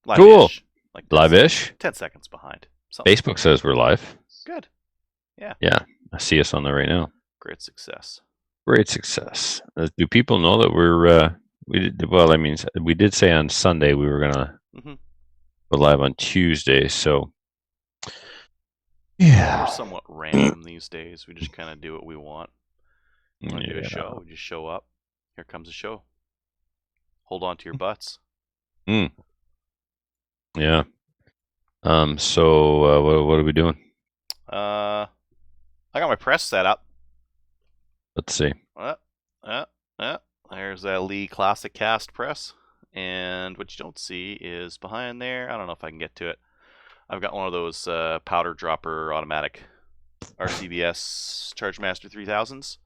Cool. Live-ish. Like 10 Live-ish. 10 seconds behind. Something like Facebook says we're live. that. Good. Yeah. Yeah, I see us on there right now. Great success. Great success. Do people know that we did well? I mean, we did say on Sunday we were gonna hmm go live on Tuesday, so Yeah, we're yeah, somewhat random these days. We just kind of do what we want. Want to do a yeah. show? We just show up. Here comes a show. Hold on to your butts. Mm, yeah. So what are we doing? I got my press set up. Let's see. Uh, uh, There's that Lee Classic Cast press. And what you don't see is behind there. I don't know if I can get to it. I've got one of those powder dropper automatic RCBS Chargemaster 3000s.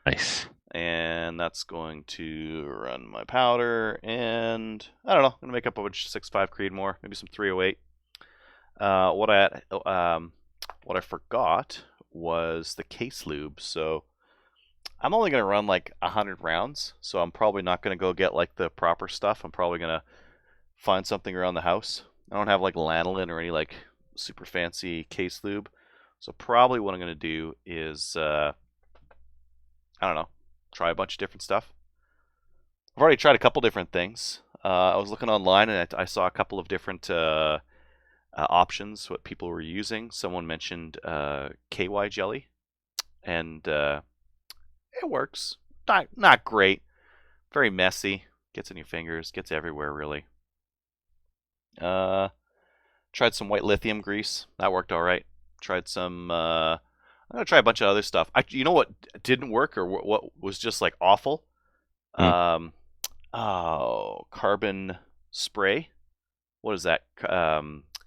Nice. And that's going to run my powder. And I don't know. I'm going to make up a bunch of 6.5 Creedmoor, maybe some 308. What I forgot was the case lube. So I'm only going to run like 100 rounds, so I'm probably not going to go get like the proper stuff. I'm probably going to find something around the house. I don't have like lanolin or any like super fancy case lube. So probably what I'm going to do is, I don't know, try a bunch of different stuff. I've already tried a couple different things. I was looking online and I saw a couple of different options, what people were using. Someone mentioned KY jelly, and it works. Not great. Very messy. Gets in your fingers. Gets everywhere, really. Tried some white lithium grease. That worked all right. Tried some. I'm gonna try a bunch of other stuff. You know what didn't work, or what was just like awful? Hmm. Carbon spray. What is that?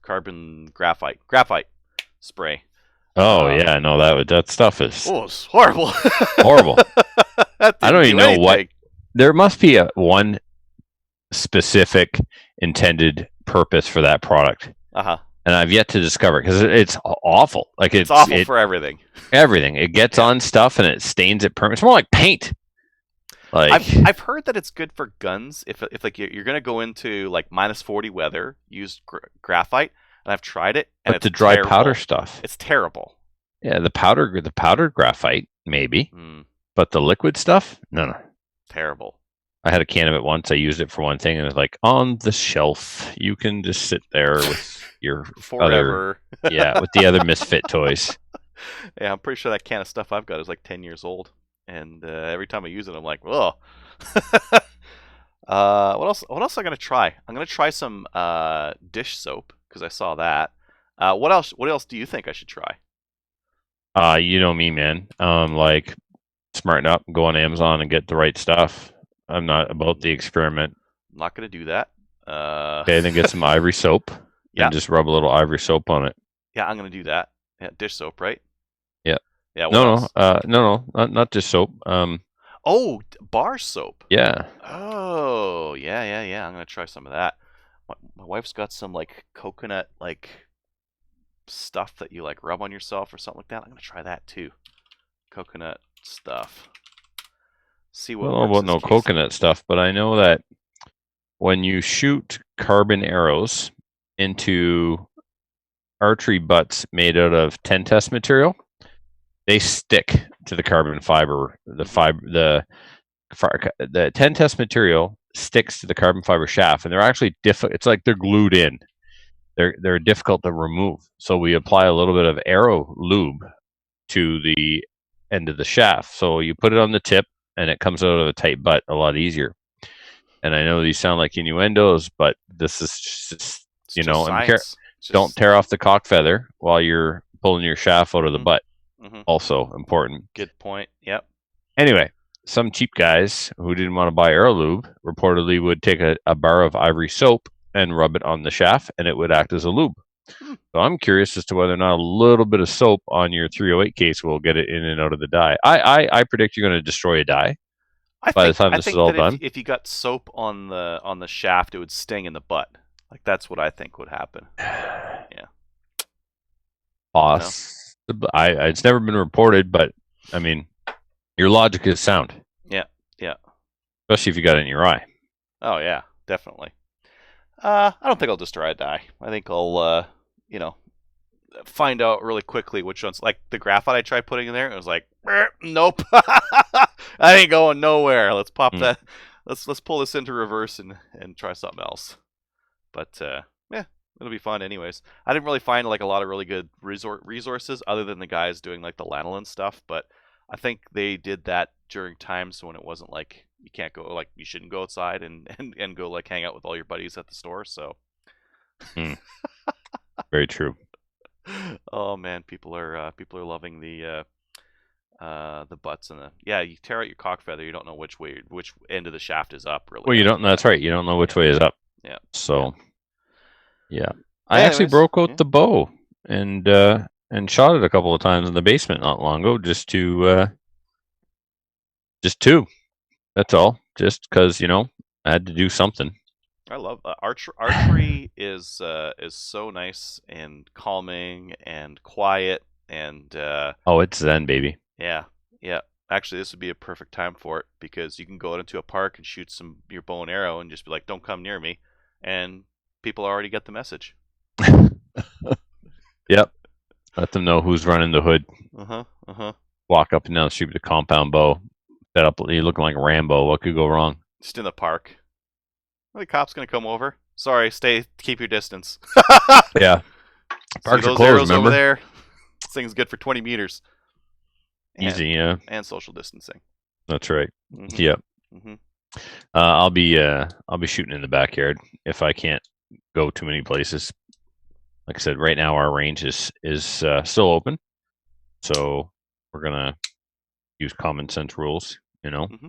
Carbon graphite spray. Oh yeah, no, that stuff is Oh, it's horrible. horrible. That I didn't don't do even know what. anything. There must be one specific intended purpose for that product, Uh-huh. and I've yet to discover because it's awful. Like It's awful for everything. everything. It gets Yeah. on stuff and it stains it permanently. It's more like paint. Like I've heard that it's good for guns if like you're gonna go into like -40 weather, use graphite, and I've tried it and but it's the dry terrible. powder stuff. It's terrible. Yeah, the powdered graphite maybe, Mm, but the liquid stuff, no. terrible. I had a can of it once. I used it for one thing, and it was like on the shelf. You can just sit there with your other, Forever. with the other misfit toys. Yeah, I'm pretty sure that can of stuff I've got is like 10 years old, and every time I use it, I'm like, oh. What else? What else am I gonna try? I'm gonna try some dish soap because I saw that. What else? What else do you think I should try? You know me, man. Like smarten up, go on Amazon and get the right stuff. I'm not about the experiment. I'm not gonna do that. Okay, then get some ivory soap Yeah, and just rub a little ivory soap on it. yeah, I'm gonna do that. Yeah, dish soap, right? Yeah. Yeah. What No, no, else? not just soap. Oh, bar soap. Yeah. Oh, yeah. I'm gonna try some of that. My wife's got some like coconut like stuff that you like rub on yourself or something like that. I'm gonna try that too. Coconut stuff. See I what don't know works about this no case. coconut stuff, but I know that when you shoot carbon arrows into archery butts made out of 10 test material, they stick to the carbon fiber. The 10 test material sticks to the carbon fiber shaft, and they're actually difficult. It's like they're glued in. They're difficult to remove. So we apply a little bit of arrow lube to the end of the shaft. So you put it on the tip, and it comes out of a tight butt a lot easier. And I know these sound like innuendos, but this is just, It's you just know, science. It's don't just tear off the cock feather while you're pulling your shaft out of the Mhm. butt. Mhm. Also important. Good point. Yep. Anyway, some cheap guys who didn't want to buy Aero Lube reportedly would take a bar of ivory soap and rub it on the shaft, and it would act as a lube. Hmm. So I'm curious as to whether or not a little bit of soap on your 308 case will get it in and out of the die. I predict you're going to destroy a die by the time I this is think all that done. if you got soap on the shaft, it would sting in the butt. Like that's what I think would happen. Yeah. No. It's never been reported, but I mean, your logic is sound, Yeah. Yeah. especially if you got it in your eye. Oh yeah. Definitely. I don't think I'll just try to die. I think I'll, you know, find out really quickly which ones. Like the graphite I tried putting in there, it was like, nope, I ain't going nowhere. Let's pop Mm. that. Let's pull this into reverse and try something else. But yeah, it'll be fun anyways. I didn't really find like a lot of really good resources other than the guys doing like the lanolin stuff. But I think they did that during times when it wasn't like you can't go, like you shouldn't go outside and go like hang out with all your buddies at the store. So Mm. Very true. oh man, people are loving the butts and the, yeah. You tear out your cock feather, you don't know which end of the shaft is up really. Well, you don't. That's right. You don't know which way is up. Yeah. So yeah, I actually Anyways, broke out the bow and shot it a couple of times in the basement not long ago, just to. That's all. Just because I had to do something. I love archery is so nice and calming and quiet and Oh, it's Zen, baby. yeah, yeah. Actually, this would be a perfect time for it because you can go out into a park and shoot your bow and arrow and just be like, "Don't come near me," and people already get the message. Yep. Let them know who's running the hood. Walk up and down the street with a compound bow. Set up. You looking like Rambo. What could go wrong? Just in the park. Are the cops gonna come over? Sorry, keep your distance. Yeah. Parks are closed, remember? Over there. This thing's good for 20 meters. Easy, yeah. And social distancing. That's right. Mm-hmm. Yep. Mm-hmm. I'll be shooting in the backyard if I can't go too many places. Like I said, right now our range is still open, so we're gonna use common sense rules. Mm-hmm.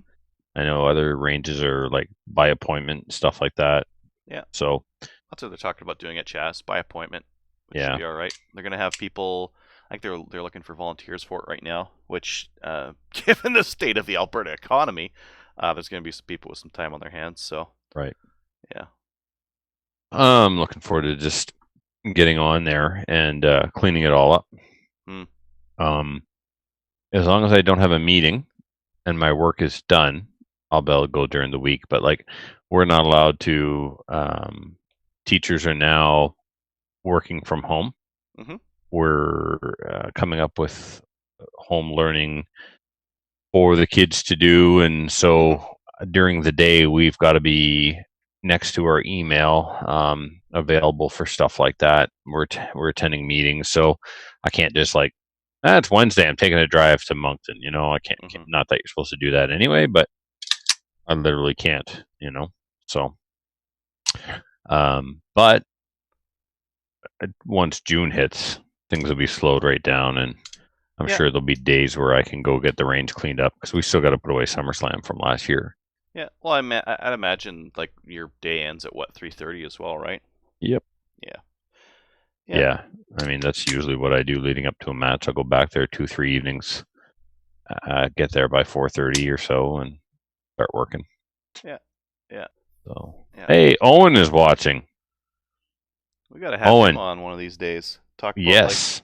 I know other ranges are like by appointment, stuff like that. Yeah. So that's what they're talking about doing at Chas, by appointment, which yeah, should be all right. They're gonna have people. I think they're looking for volunteers for it right now. Which, given the state of the Alberta economy, there's gonna be some people with some time on their hands. So right. Yeah. I'm looking forward to just getting on there and cleaning it all up. As long as I don't have a meeting and my work is done, I'll be able to go during the week. But like, we're not allowed to. Teachers are now working from home. Mm-hmm. We're coming up with home learning for the kids to do, and so during the day we've got to be next to our email, available for stuff like that. We're attending meetings, so I can't just like, it's Wednesday, I'm taking a drive to Moncton. I can't. Not that you're supposed to do that anyway, but I literally can't. So, but once June hits, things will be slowed right down, and I'm sure there'll be days where I can go get the range cleaned up because we still got to put away SummerSlam from last year. Yeah, well, I'd imagine like your day ends at what, 3:30 as well, right? Yep. Yeah. I mean, that's usually what I do leading up to a match. I'll go back there 2-3 evenings, get there by 4:30 or so, and start working. Yeah. So hey, Owen is watching. We gotta have him on one of these days. Talk about yes.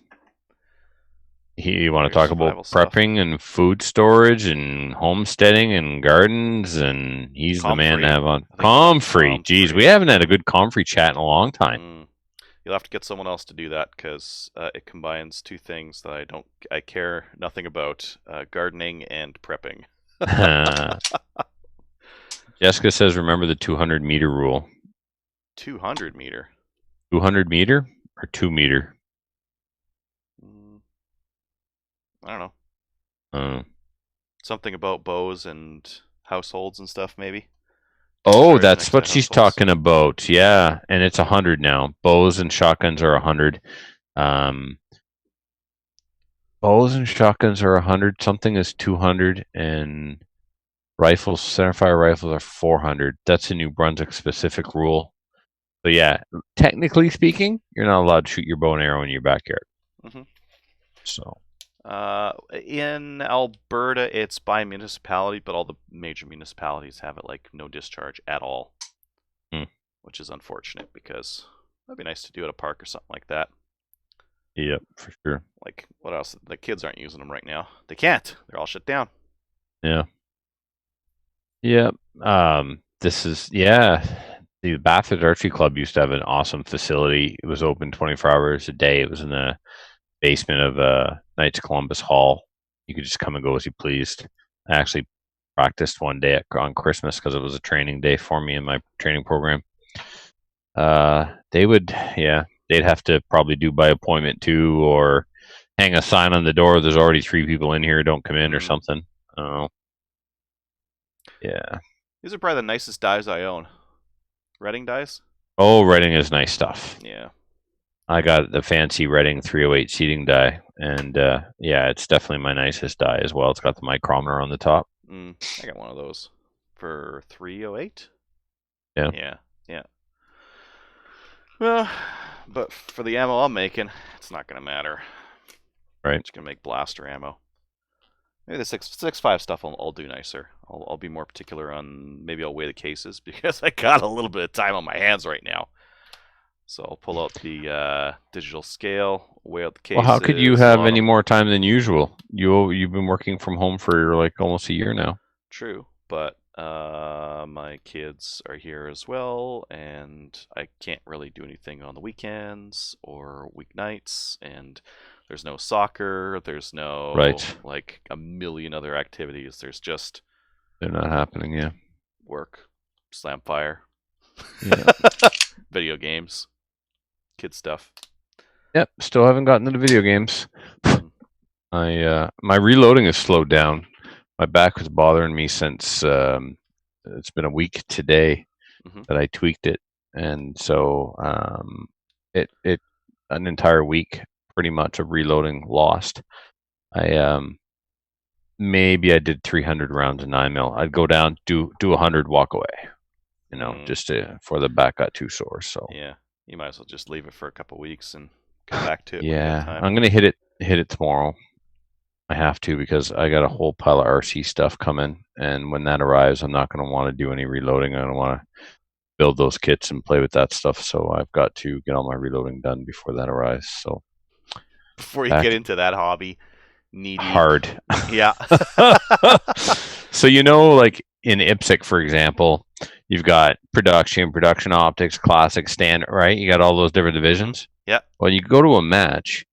You want to talk about prepping and food storage and homesteading and gardens, and he's the man to have on. Comfrey. Jeez, we haven't had a good Comfrey chat in a long time. You'll have to get someone else to do that because it combines two things that I care nothing about: gardening and prepping. Jessica says, "Remember the 200-meter rule." 200 meter. 200 meter or 2 meter? I don't know. Something about bows and households and stuff, maybe. Oh, that's what she's talking about. Yeah, and it's 100 now. Bows and shotguns are 100. Bows and shotguns are 100. Something is 200, and rifles, centerfire rifles, are 400. That's a New Brunswick specific rule. So yeah, technically speaking, you're not allowed to shoot your bow and arrow in your backyard. Mm-hmm. So. In Alberta, it's by municipality, but all the major municipalities have it like no discharge at all, which is unfortunate because that'd be nice to do at a park or something like that. Yep, for sure. Like, what else? The kids aren't using them right now. They can't. They're all shut down. Yeah. Yep. This is, yeah. The Bathurst Archery Club used to have an awesome facility. It was open 24 hours a day. It was in the basement of Knights of Columbus Hall. You could just come and go as you pleased. I actually practiced one day on Christmas because it was a training day for me in my training program. They would, yeah, they'd have to probably do by appointment too, or hang a sign on the door. There's already 3 people in here. Don't come in or something. I don't know. Yeah. These are probably the nicest dies I own. Reading dies? Oh, Reading is nice stuff. Yeah. I got the fancy Reading 308 seating die, and yeah, it's definitely my nicest die as well. It's got the micrometer on the top. I got one of those for 308. Yeah. Yeah. Well, but for the ammo I'm making, it's not gonna matter. Right. I'm just gonna make blaster ammo. Maybe the 6.5 stuff I'll do nicer. I'll be more particular on, maybe I'll weigh the cases because I got a little bit of time on my hands right now. So I'll pull out the digital scale, weigh out the cases. Well, how could you have any more time than usual? You've been working from home for like almost a year now. True, but my kids are here as well, and I can't really do anything on the weekends or weeknights, and there's no soccer, there's no like a million other activities. There's just they're not happening. Yeah, work, slam fire, video games, kid stuff. Yep, still haven't gotten into video games. My reloading has slowed down. My back was bothering me since it's been a week today that I tweaked it, and so it an entire week pretty much of reloading lost. Maybe I did 300 rounds of 9mm. I'd go down, do 100, walk away. Just for the back got too sore. So yeah, you might as well just leave it for a couple weeks and come back to it. Yeah, I'm gonna hit it tomorrow. I have to because I got a whole pile of RC stuff coming, and when that arrives, I'm not going to want to do any reloading. I don't want to build those kits and play with that stuff, so I've got to get all my reloading done before that arrives. So before you get into that hobby, hard. Yeah. So like in IPSC, for example, you've got production optics, classic, standard, right? You got all those different divisions. Yeah. When you go to a match,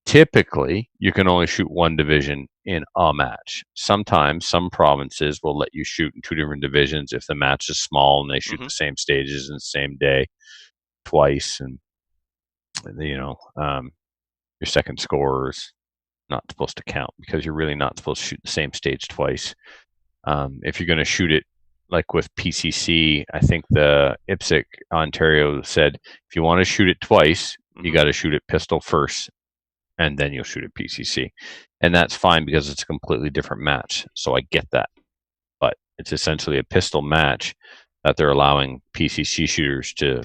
typically, you can only shoot one division in a match. Sometimes some provinces will let you shoot in 2 different divisions if the match is small and they shoot the same stages in the same day twice. And, your second scorer is not supposed to count because you're really not supposed to shoot the same stage twice. If you're going to shoot it like with PCC, I think the IPSC Ontario said if you want to shoot it twice, you got to shoot it pistol first, and then you'll shoot at PCC. And that's fine because it's a completely different match. So I get that. But it's essentially a pistol match that they're allowing PCC shooters to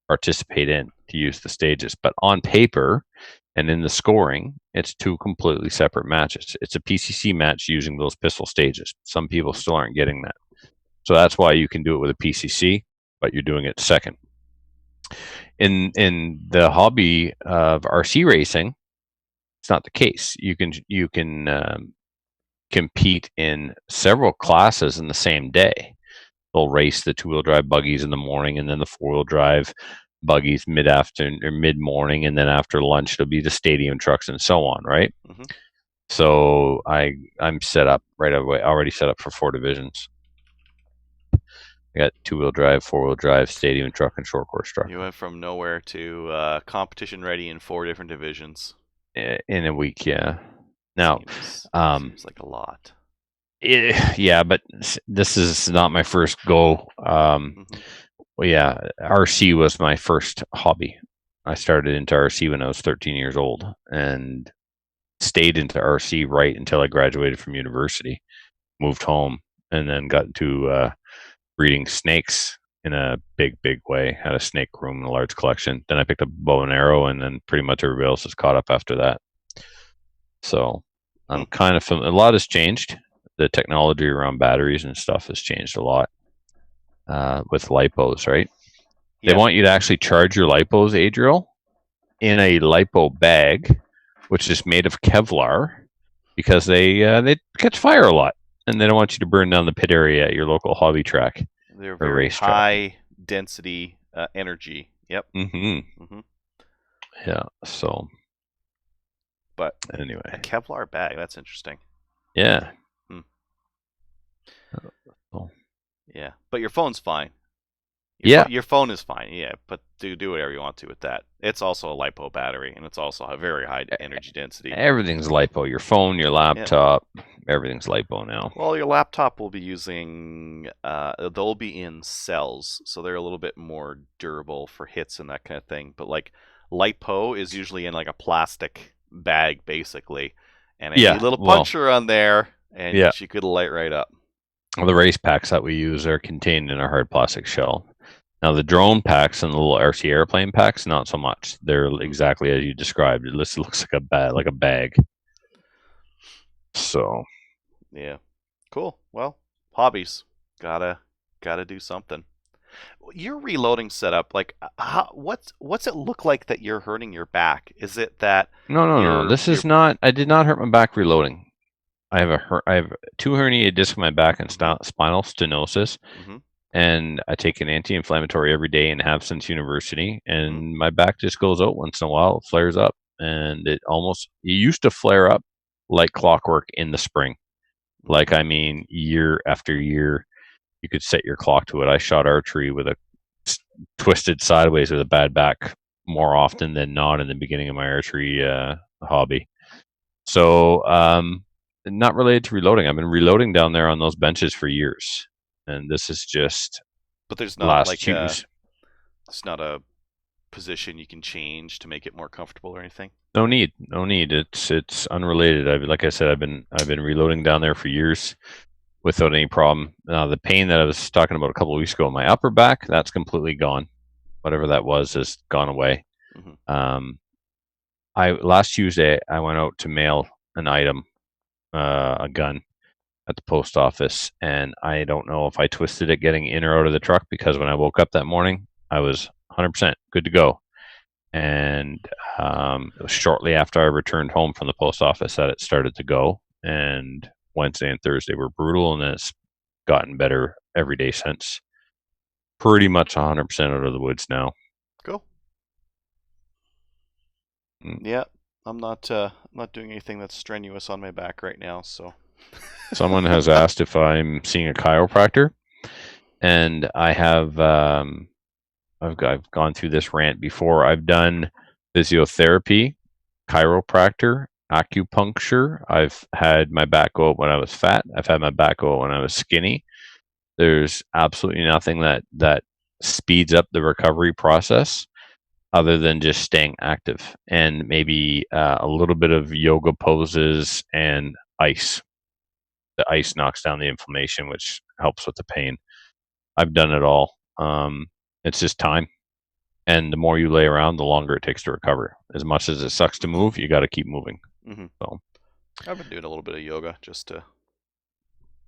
participate in, to use the stages. But on paper and in the scoring, it's 2 completely separate matches. It's a PCC match using those pistol stages. Some people still aren't getting that. So that's why you can do it with a PCC, but you're doing it second. In the hobby of RC racing, it's not the case. You can compete in several classes in the same day. They'll race the 2-wheel drive buggies in the morning, and then the 4-wheel drive buggies mid-afternoon or mid-morning, and then after lunch it'll be the stadium trucks and so on, right? So I'm set up right away, already set up for 4 divisions. I got 2-wheel drive, 4-wheel drive, stadium truck, and short course truck. You went from nowhere to competition ready in 4 different divisions. In a week, yeah. Now, seems like a lot. Yeah, but this is not my first go. Well, yeah, RC was my first hobby. I started into RC when I was 13 years old and stayed into RC right until I graduated from university, moved home, and then got into breeding snakes in a big way. Had a snake room and a large collection. Then I picked up a bow and arrow, and then pretty much everybody else has caught up after that. So I'm kind of a lot has changed. The technology around batteries and stuff has changed a lot with lipos, right? They want you to actually charge your lipos, Adriel, in a lipo bag, which is made of Kevlar, because they catch fire a lot, and they don't want you to burn down the pit area at your local hobby track. They're very high density energy. Yep. Mm-hmm. Yeah. So But anyway, a Kevlar bag. That's interesting. yeah. Yeah, but your phone's fine. Yeah. Your phone is fine. Yeah, but do whatever you want to with that. It's also a lipo battery, and it's also a very high energy density. Everything's lipo. Your phone, your laptop, everything's lipo now. Well, your laptop will be using. They'll be in cells, so they're a little bit more durable for hits and that kind of thing. But like lipo is usually in like a plastic bag, basically, and a little puncher on there, and she could light right up. Well, the race packs that we use are contained in a hard plastic shell. Now, the drone packs and the little RC airplane packs, not so much. They're exactly as you described. It looks like a bag. So, yeah, cool. Well, hobbies, gotta do something. Your reloading setup, like, what's it look like that you're hurting your back? Is it that? No. This is not. I did not hurt my back reloading. I have 2 herniated discs in my back and spinal stenosis. And I take an anti-inflammatory every day and have since university. And my back just goes out once in a while. It flares up. And it used to flare up like clockwork in the spring. Like, I mean, year after year, you could set your clock to it. I shot archery with a twisted sideways with a bad back more often than not in the beginning of my archery hobby. So, not related to reloading. I've been reloading down there on those benches for years. And this is just but there's not last like choose. It's not a position you can change to make it more comfortable or anything. No need. It's unrelated. Like I said, I've been reloading down there for years without any problem. The pain that I was talking about a couple of weeks ago in my upper back, that's completely gone. Whatever that was has gone away. Last Tuesday I went out to mail an item, a gun, at the post office, and I don't know if I twisted it getting in or out of the truck, because when I woke up that morning, I was 100% good to go. And it was shortly after I returned home from the post office that it started to go. And Wednesday and Thursday were brutal, and then it's gotten better every day since. Pretty much 100% out of the woods now. Cool. Yeah, I'm not doing anything that's strenuous on my back right now, so. Someone has asked if I'm seeing a chiropractor, and I have. I've gone through this rant before. I've done physiotherapy, chiropractor, acupuncture. I've had my back go out when I was fat. I've had my back go out when I was skinny. There's absolutely nothing that speeds up the recovery process other than just staying active, and maybe a little bit of yoga poses and ice. The ice knocks down the inflammation, which helps with the pain. I've done it all. It's just time. And the more you lay around, the longer it takes to recover. As much as it sucks to move, you got to keep moving. So, I've been doing a little bit of yoga just to.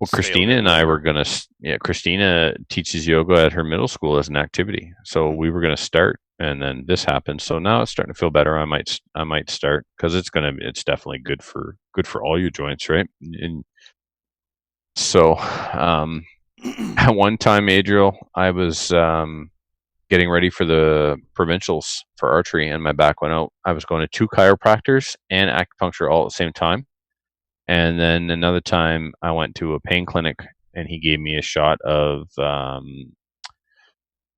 Well, Christina and I were going to, Christina teaches yoga at her middle school as an activity. So we were going to start, and then this happened. So now it's starting to feel better. I might start, because it's definitely good for all your joints, right? And so, at one time, Adriel, I was getting ready for the provincials for archery, and my back went out. I was going to 2 chiropractors and acupuncture all at the same time. And then another time I went to a pain clinic, and he gave me a shot of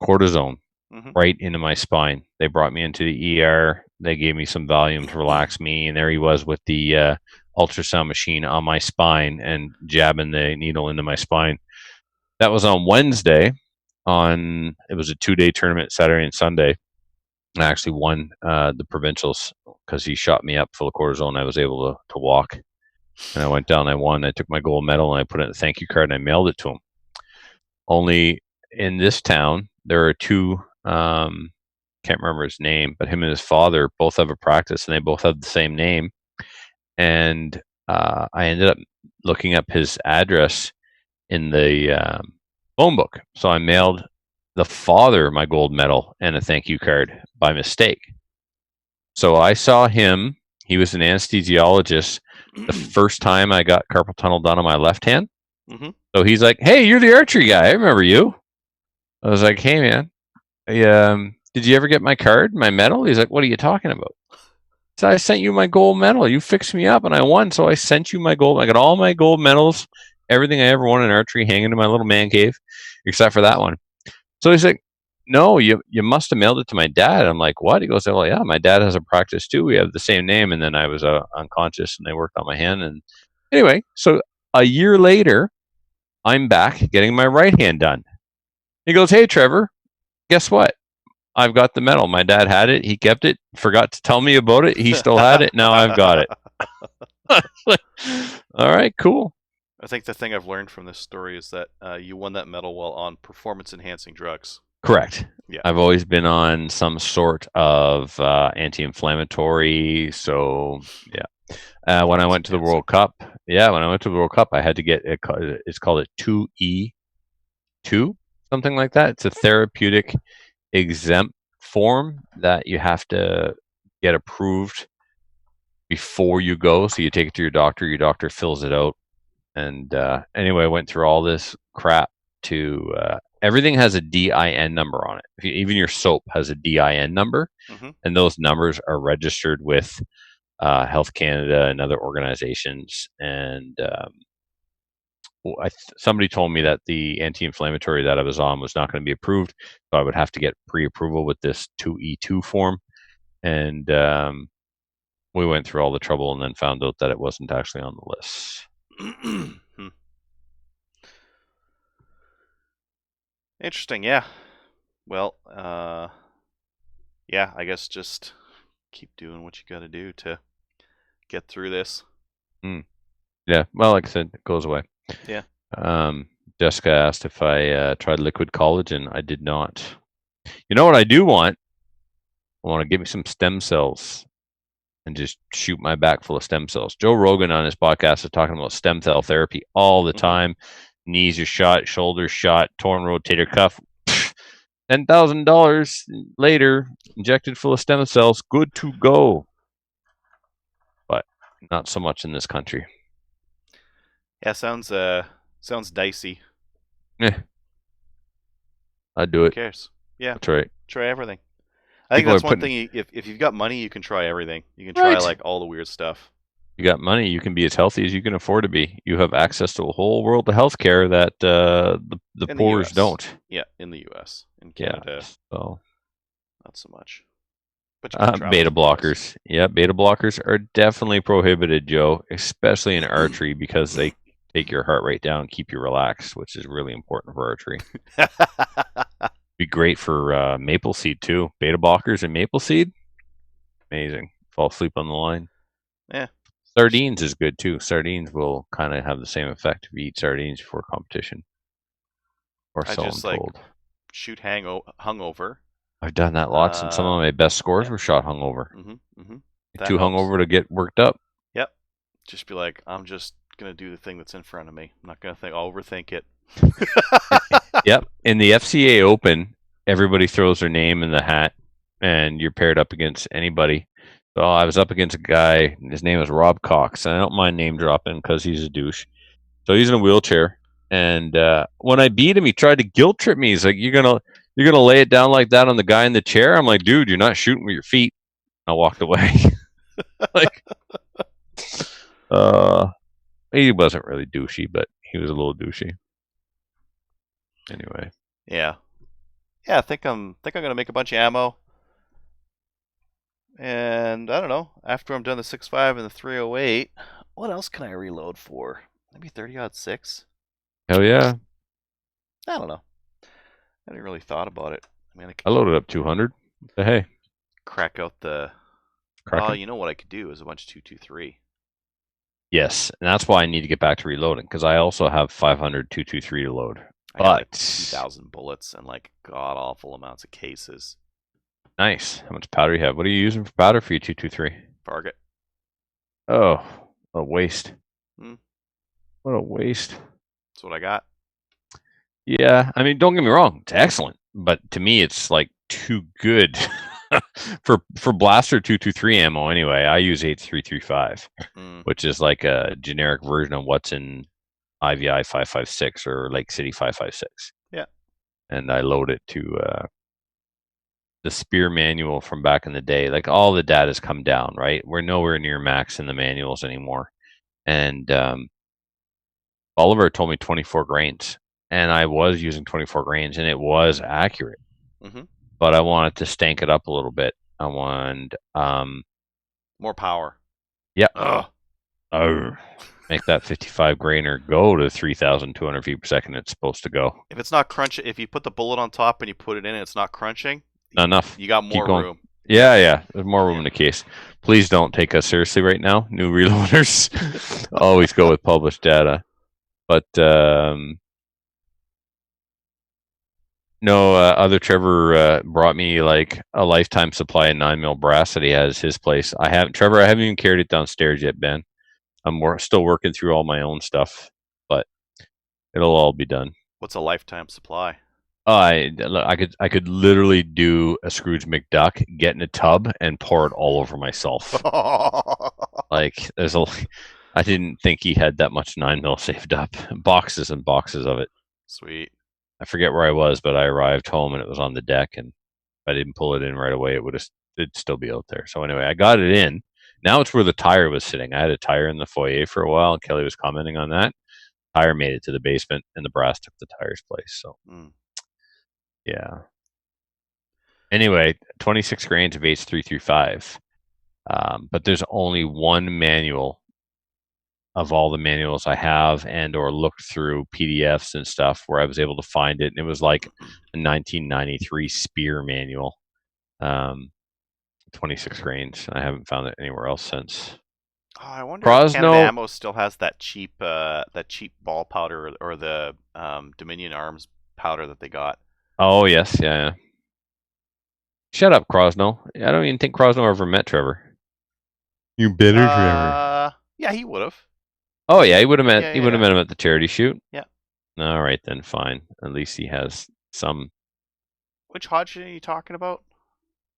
cortisone right into my spine. They brought me into the ER. They gave me some Valium to relax me, and there he was with the ultrasound machine on my spine and jabbing the needle into my spine. That was on Wednesday. It was a 2-day tournament, Saturday and Sunday. I actually won the provincials because he shot me up full of cortisone. I was able to walk. And I went down, I won. I took my gold medal and I put it in a thank you card and I mailed it to him. Only in this town, there are 2, can't remember his name, but him and his father both have a practice, and they both have the same name. And I ended up looking up his address in the phone book. So I mailed the father my gold medal and a thank you card by mistake. So I saw him. He was an anesthesiologist the first time I got carpal tunnel done on my left hand. So he's like, "Hey, you're the archery guy. I remember you." I was like, hey man, did you ever get my card, my medal? He's like, what are you talking about? So I sent you my gold medal. You fixed me up and I won. So I sent you my gold. I got all my gold medals, everything I ever won in archery hanging in my little man cave, except for that one. So he's like, no, you must have mailed it to my dad. I'm like, what? He goes, well, yeah, my dad has a practice too. We have the same name. And then I was unconscious and they worked on my hand. And anyway, so a year later, I'm back getting my right hand done. He goes, hey, Trevor, guess what? I've got the medal. My dad had it. He kept it. Forgot to tell me about it. He still had it. Now I've got it. All right, cool. I think the thing I've learned from this story is that you won that medal while on performance-enhancing drugs. Correct. Yeah. I've always been on some sort of anti-inflammatory. So yeah. When I went to the World Cup, I had to get it. It's called a 2E2, something like that. It's a therapeutic exempt form that you have to get approved before you go. So you take it to your doctor fills it out. And anyway, I went through all this crap to everything has a DIN number on it. Even your soap has a DIN number, and those numbers are registered with Health Canada and other organizations. And somebody told me that the anti-inflammatory that I was on was not going to be approved, so I would have to get pre-approval with this 2E2 form. And we went through all the trouble and then found out that it wasn't actually on the list. Interesting, yeah. Well, yeah, I guess just keep doing what you got to do to get through this. Yeah, well, like I said, it goes away. Yeah. Jessica asked if I tried liquid collagen. I did not. You know what I do want? I want to give me some stem cells and just shoot my back full of stem cells. Joe Rogan on his podcast is talking about stem cell therapy all the time. Knees are shot, shoulders shot, torn rotator cuff. $10,000 later, injected full of stem cells, good to go. But not so much in this country. Yeah, sounds dicey. Yeah, I'd do it. Who cares? Yeah, that's right. Try everything. I think that's one thing. If you've got money, you can try everything. You can try like all the weird stuff. You got money, you can be as healthy as you can afford to be. You have access to a whole world of healthcare that the poor's don't. Yeah, in the U.S. In Canada, so not so much. But beta blockers. Yeah, beta blockers are definitely prohibited, Joe, especially in archery because they take your heart rate down and keep you relaxed, which is really important for archery. Be great for maple seed too. Beta blockers and maple seed, amazing. Fall asleep on the line. Yeah. Sardines is good too. Sardines will kind of have the same effect if you eat sardines before competition. Or so I'm told. Shoot hungover. I've done that lots, and some of my best scores were shot hungover. Too hungover to get worked up. Yep. Just be like, I'm just gonna do the thing that's in front of me. I'm not gonna overthink it. Yep. In the FCA Open, everybody throws their name in the hat, and you're paired up against anybody. So I was up against a guy. His name is Rob Cox, and I don't mind name dropping because he's a douche. So he's in a wheelchair, and when I beat him, he tried to guilt trip me. He's like, "You're gonna lay it down like that on the guy in the chair?" I'm like, "Dude, you're not shooting with your feet." I walked away. Like, he wasn't really douchey, but he was a little douchey. Anyway. Yeah. I think I'm gonna make a bunch of ammo. And I don't know, after I'm done the 6.5 and the 308, what else can I reload for? Maybe 30-06? Hell yeah. I don't know. I hadn't really thought about it. I mean, I loaded up 200. Hey. Crack out the... you know what I could do is a bunch of 223. Yes, and that's why I need to get back to reloading, because I also have 500 223 to load. I got like 2,000 bullets and like god-awful amounts of cases. Nice. How much powder do you have? What are you using for powder for your 223? Target. Oh, a waste. What a waste. That's what I got. Yeah, I mean, don't get me wrong. It's excellent. But to me, it's like too good. for blaster 223 ammo anyway, I use 8335, which is like a generic version of what's in IVI 556 or Lake City 556. Yeah. and I load it to the Spear manual from back in the day. Like all the data's come down, right? We're nowhere near max in the manuals anymore. And Oliver told me 24 grains, and I was using 24 grains, and it was accurate. Mm-hmm. But I wanted to stank it up a little bit. I wanted, more power. yeah, Ugh. make that 55 grainer go to 3,200 feet per second. It's supposed to go. If it's not crunching, if you put the bullet on top and you put it in and it's not crunching, Not enough. you got Keep more going. room. Yeah. There's more room Yeah. in the case. Please don't take us seriously right now, new reloaders. Always go with published data. But no, other Trevor brought me like a lifetime supply of 9mm brass that he has his place. I haven't even carried it downstairs yet, Ben. I'm still working through all my own stuff, but it'll all be done. What's a lifetime supply? I could literally do a Scrooge McDuck, get in a tub, and pour it all over myself. Like I didn't think he had that much 9mm saved up, boxes and boxes of it. Sweet. I forget where I was, but I arrived home and it was on the deck, and if I didn't pull it in right away, it'd still be out there. So anyway, I got it in. Now it's where the tire was sitting. I had a tire in the foyer for a while, and Kelly was commenting on that. Tire made it to the basement, and the brass took the tire's place. So yeah. Anyway, 26 grains of H335. But there's only one manual of all the manuals I have and or looked through PDFs and stuff where I was able to find it. And it was like a 1993 Spear manual, 26 grains. I haven't found it anywhere else since. Oh, I wonder if Canada Crosno, Ammo still has that cheap ball powder or the Dominion Arms powder that they got. oh yes, yeah. Shut up, Crosno. I don't even think Crosno ever met Trevor. You better, Trevor. Yeah, he would have. Oh yeah, he would have met. Yeah, he would have yeah. met him at the charity shoot. Yeah. All right then, fine. At least he has some Which Hodgson are you talking about?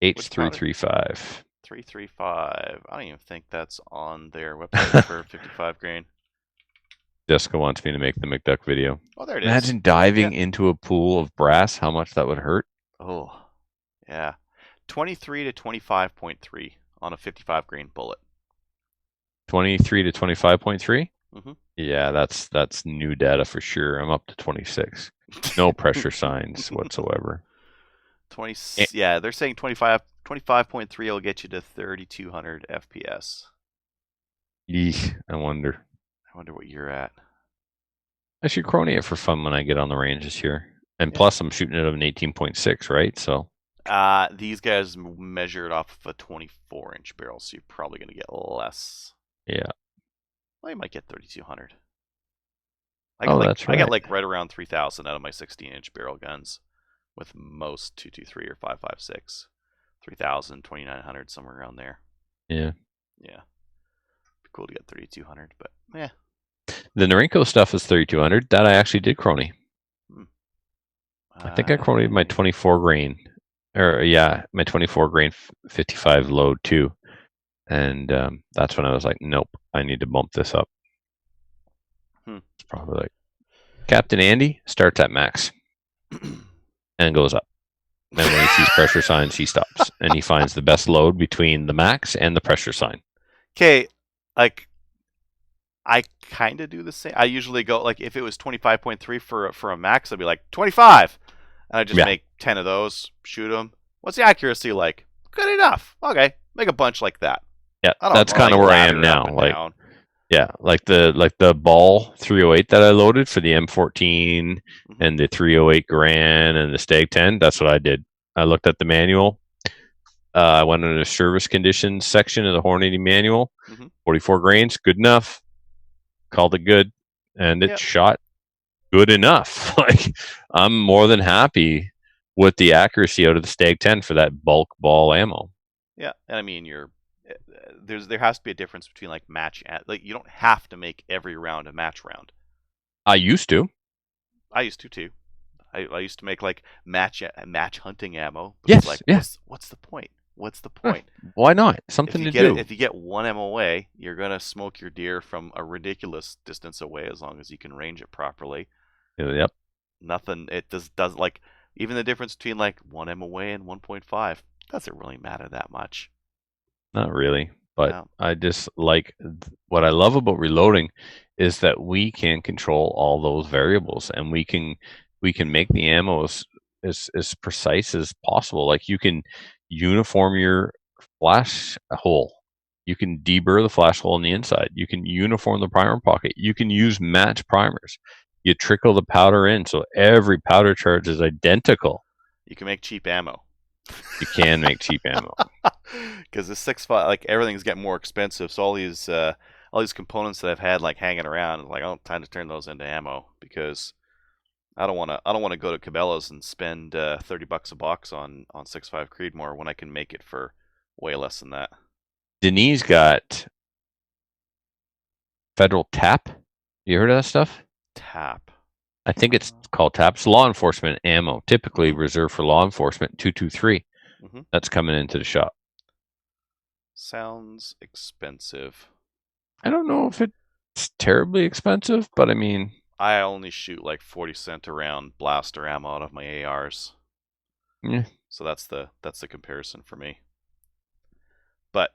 H335. 335. I don't even think that's on their website for 55 grain. Jessica wants me to make the McDuck video. Oh, there it is. Imagine diving into a pool of brass. How much that would hurt. Oh, yeah. 23 to 25.3 on a 55 grain bullet. 23 to 25.3. Mm-hmm. Yeah, that's new data for sure. I'm up to 26. No pressure signs whatsoever. 20. Yeah, they're saying 25.3 will get you to 3,200 FPS. Eesh, I wonder what you're at. I should crony it for fun when I get on the range this year. And plus, I'm shooting it of an 18.6, right? So. These guys measure it off of a 24-inch barrel, so you're probably going to get less. Yeah. Well, you might get 3,200. That's right. I get like right around 3,000 out of my 16-inch barrel guns, with most 223 or 5.56, 3,000, 2,900, somewhere around there. Yeah. Yeah. Be cool to get 3,200, but yeah. The Norinco stuff is 3,200. That I actually did crony. I think I cronied my 24 grain. My 24 grain 55 load too. And that's when I was like, nope, I need to bump this up. It's probably like Captain Andy starts at max and goes up. And when he sees pressure signs, he stops. And he finds the best load between the max and the pressure sign. Okay, like I kind of do the same. I usually go, like, if it was 25.3 for a max, I'd be like 25. And I just make 10 of those, shoot them. What's the accuracy like? Good enough. Okay, make a bunch like that. Yeah, that's kind of where I am now. Like, like the ball 308 that I loaded for the M14 and the 308 Grand and the Stag 10. That's what I did. I looked at the manual. I went into the service conditions section of the Hornady manual. 44 grains, good enough. Called it good, and it shot good enough. Like, I'm more than happy with the accuracy out of the Stag 10 for that bulk ball ammo. Yeah, and I mean, there has to be a difference between like match and like you don't have to make every round a match round. I used to. I used to too. I used to make like match hunting ammo. Yes. Like, what's the point? What's the point? Why not? Something to do. If you get one MOA, you're gonna smoke your deer from a ridiculous distance away as long as you can range it properly. Yep. Nothing. It does like Even the difference between like 1 MOA and 1.5 doesn't really matter that much. Not really, but No, I just like what I love about reloading is that we can control all those variables, and we can make the ammo as precise as possible. Like you can uniform your flash hole. You can deburr the flash hole on the inside. You can uniform the primer pocket. You can use match primers. You trickle the powder in so every powder charge is identical. you can make cheap ammo. You can make cheap ammo. Because the 6.5, like everything's getting more expensive, so all these components that I've had like hanging around, like oh, time to turn those into ammo because I don't want to go to Cabela's and spend $30 a box on 6.5 Creedmoor when I can make it for way less than that. Denise got federal tap. You heard of that stuff? Tap. I think it's called tap. It's law enforcement ammo, typically Mm-hmm. reserved for law enforcement. 223. Mm-hmm. That's coming into the shop. Sounds expensive. I don't know if it's terribly expensive, but I mean, I only shoot like 40 cent a round blaster ammo out of my ARs, yeah, so that's the comparison for me. But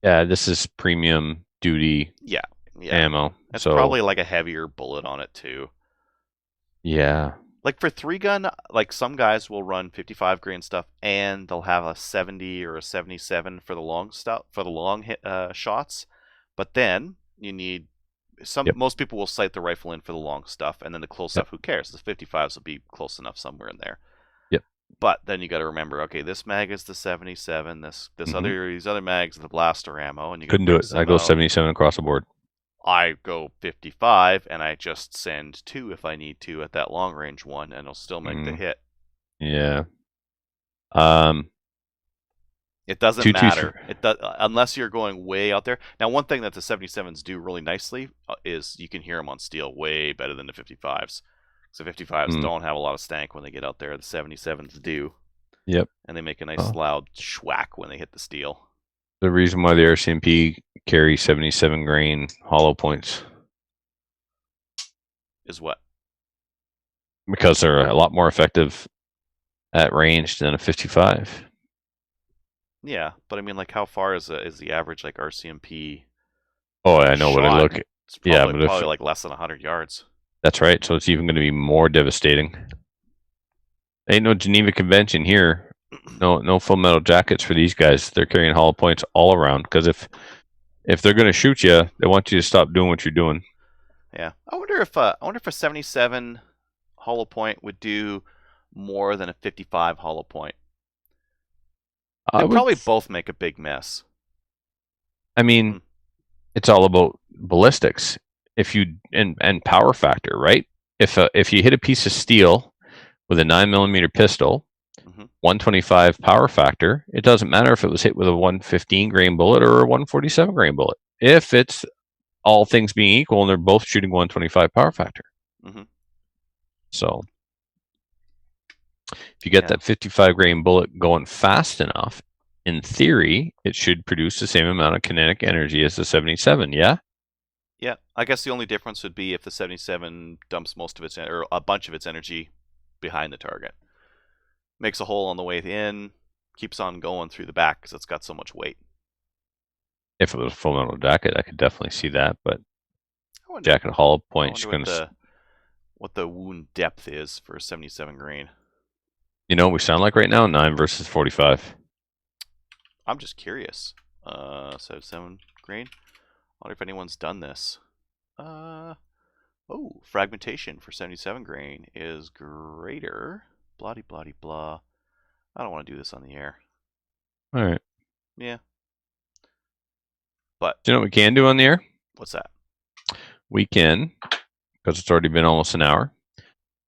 yeah. This is premium duty yeah, yeah, ammo. it's So probably like a heavier bullet on it too. yeah, Like for 3 gun, like some guys will run 55 grain stuff and they'll have a 70 or a 77 for the long stuff for the long hit shots. But then you need some. yep, Most people will sight the rifle in for the long stuff, and then the close yep, stuff. Who cares? The 55s will be close enough somewhere in there. yep. But then you got to remember, okay, this mag is the 77. This Hmm. other these other mags are the blaster ammo, and you got to Couldn't do it. mix I them go out. 77 across the board. I go 55 and I just send two if I need to at that long range one, and it'll still make the Mm, hit. yeah. Um, It doesn't 223. matter. It does unless you're going way out there. Now, one thing that the 77s do really nicely is you can hear them on steel way better than the 55s. So 55s Mm, don't have a lot of stank when they get out there. The 77s do, yep. and they make a nice Oh. loud schwack when they hit the steel. The reason why the RCMP carry 77 grain hollow points Is what? because they're a lot more effective at range than a 55. Yeah, but I mean, like, how far is the average like RCMP Oh, I know what I shot? look at. It's Yeah, probably but if probably like less than 100 yards. that's right, so it's even going to be more devastating. Ain't no Geneva Convention here. No full metal jackets for these guys. They're carrying hollow points all around because if they're going to shoot you, they want you to stop doing what you're doing. Yeah, I wonder if a 77 hollow point would do more than a 55 hollow point. They I would. probably both make a big mess. I mean, Hmm. it's all about ballistics. If you and power factor, right? If you hit a piece of steel with a 9 millimeter pistol, Hmm. 125 power factor, it doesn't matter if it was hit with a 115 grain bullet or a 147 grain bullet. If it's all things being equal and they're both shooting 125 power factor. Hmm. So if you get Yeah, that 55 grain bullet going fast enough, in theory, it should produce the same amount of kinetic energy as the 77. Yeah. yeah. I guess the only difference would be if the 77 dumps most of its or a bunch of its energy behind the target, makes a hole on the way in, keeps on going through the back because it's got so much weight. If it was a full metal jacket, I could definitely see that. But I wonder. jacket hollow I point, wonder you're what going to, the wound depth is for a 77 grain. we sound like right now 9 versus 45. I'm just curious. 77 grain. I wonder if anyone's done this. Oh, fragmentation for 77 grain is greater. Bloody, bloody, blah. I don't want to do this on the air. All right. Yeah, but Do you know what we can do on the air? what's that? We can, because it's already been almost an hour,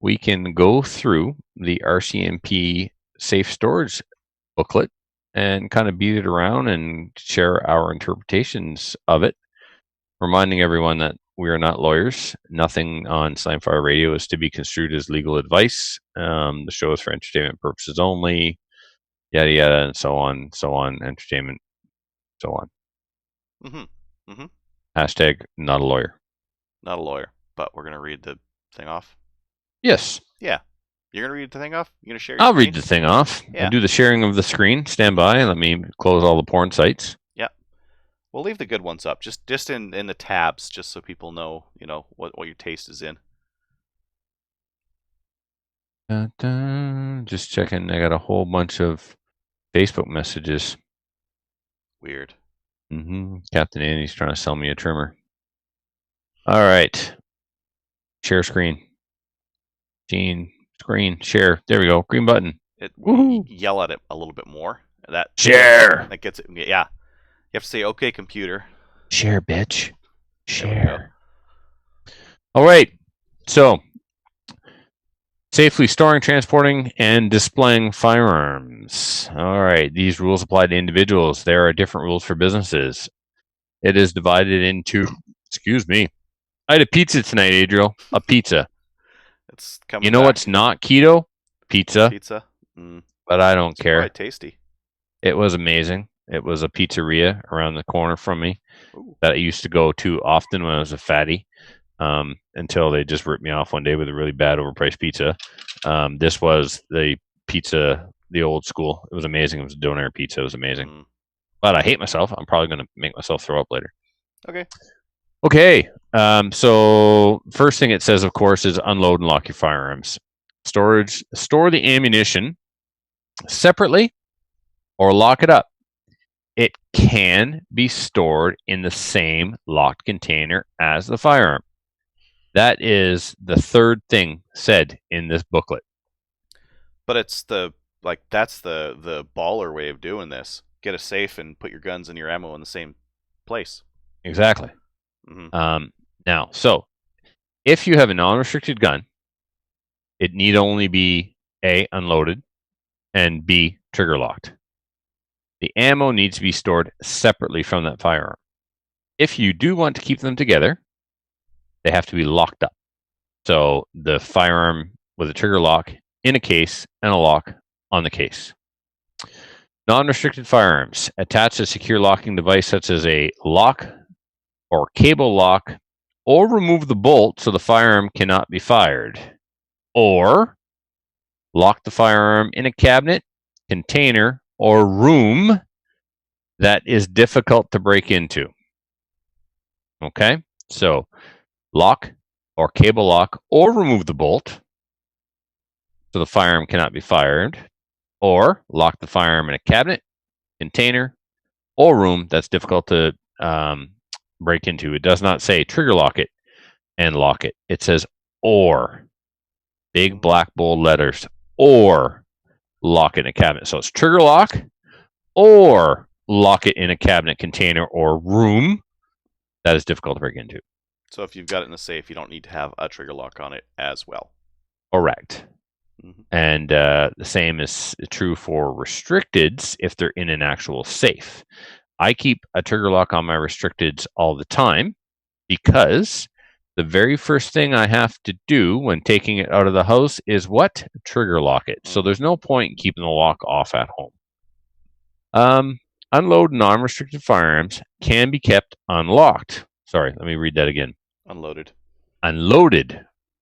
we can go through the RCMP safe storage booklet and kind of beat it around and share our interpretations of it, reminding everyone that we are not lawyers. Nothing on Slamfire Radio is to be construed as legal advice. The show is for entertainment purposes only, yada, yada, and so on, entertainment, so on. Mm-hmm. Mm-hmm. Hashtag not a lawyer. Not a lawyer, but we're gonna read the thing off. Yes. Yeah. You're gonna read the thing off? You're gonna share your I'll screen? read the thing off. Yeah. I do the sharing of the screen. Stand by and let me close all the porn sites. Yeah. We'll leave the good ones up, just in the tabs, just so people know, what your taste is in. Just checking. I got a whole bunch of Facebook messages. Weird. Captain Andy's trying to sell me a trimmer. All right. Share screen. Gene, screen, share. There we go. Green button. Yell at it a little bit more. Share. That gets it. Yeah. You have to say, "Okay, computer." Share, bitch. Share. All right. So, safely storing, transporting, and displaying firearms. All right. These rules apply to individuals. There are different rules for businesses. It is divided into, excuse me. I had a pizza tonight, Adriel. A pizza. It's coming. You know what's not keto? Pizza. Pizza. But I don't care. Quite tasty. It was amazing. It was a pizzeria around the corner from me that I used to go to often when I was a fatty, until they just ripped me off one day with a really bad overpriced pizza. This was the pizza, the old school. It was amazing. It was a donair pizza. It was amazing. But I hate myself. I'm probably going to make myself throw up later. Okay. So first thing it says, of course, is unload and lock your firearms. Storage. Store the ammunition separately or lock it up. It can be stored in the same locked container as the firearm. That is the third thing said in this booklet. But it's that's the baller way of doing this. Get a safe and put your guns and your ammo in the same place. Exactly. Now, so if you have a non-restricted gun, it need only be A, unloaded, and B, trigger locked. The ammo needs to be stored separately from that firearm. If you do want to keep them together, they have to be locked up. So the firearm with a trigger lock in a case and a lock on the case. Non-restricted firearms. Attach a secure locking device such as a lock or cable lock, or remove the bolt so the firearm cannot be fired. Or lock the firearm in a cabinet, container, or room that is difficult to break into. Okay, so lock or cable lock, or remove the bolt so the firearm cannot be fired, or lock the firearm in a cabinet, container, or room that's difficult to break into. It does not say trigger lock it and lock it. It says or. Big black bold letters. Or lock it in a cabinet. So it's trigger lock or lock it in a cabinet, container, or room that is difficult to break into. So if you've got it in a safe, you don't need to have a trigger lock on it as well. Correct. And the same is true for restricteds if they're in an actual safe. I keep a trigger lock on my restricteds all the time because the very first thing I have to do when taking it out of the house is what? Trigger lock it. So there's no point in keeping the lock off at home. Unload non-restricted firearms can be kept unlocked. Sorry, let me read that again. Unloaded